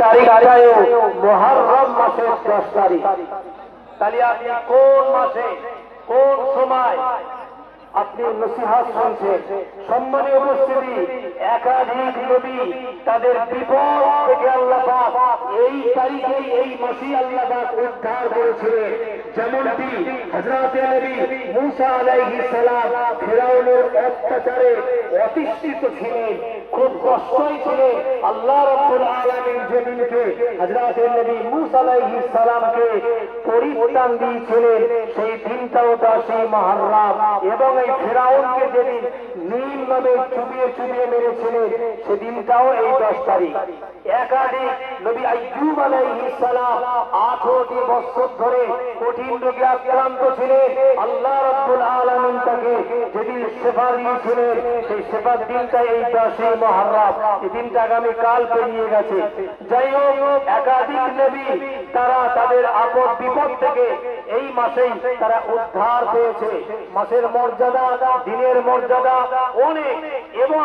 তারিখটাও মুহররম মাসের 10 তারিখ। তাহলে আপনি কোন মাসে কোন সময় আপনি নসিহত শুনছেন? সম্মানীয় উপস্থিতি, একাধিক নবী তাদের বিপদ থেকে আল্লাহ পাক এই তারিখেই এই মাসে আল্লাহ পাক উদ্ধার করেছিলেন। যেমনটি হযরত নবী মূসা আলাইহিস সালাম ফিরাউনের অত্যাচারে অতিষ্ঠিত ছিলেন, খুব কষ্টই ছিলেন। আল্লাহ রাব্বুল আলামিন যেদিনকে হযরত নবী মূসা আলাইহিস সালামকে পরিত্রাণ দিয়েছিলেন সেই দিনটাও 10 মুহররম। এবং এই ফিরাউনকে যেদিন নীল নদে চুবিয়ে চুবিয়ে মেরেছিলেন সেদিনটাও এই 10 তারিখ। একাধিক নবী আইয়ুব আলাইহিস সালাম 18টি বছর ধরে কঠিন রোগে আক্রান্ত ছিলেন। আল্লাহ রাব্বুল আলামিন তাকে যেদিন শিফা দিয়েছিলেন সেই শিফার দিনটা এই 10 মুহররম। এই দিনটা আগামী কাল পেরিয়ে গেছে। যাই হোক, একাধিক নবী তারা তাদের আপদ বিপদ থেকে এই মাসেই তারা উদ্ধার পেয়েছে। মাসের মর্যাদা, দিনের মর্যাদা অনেক। এবং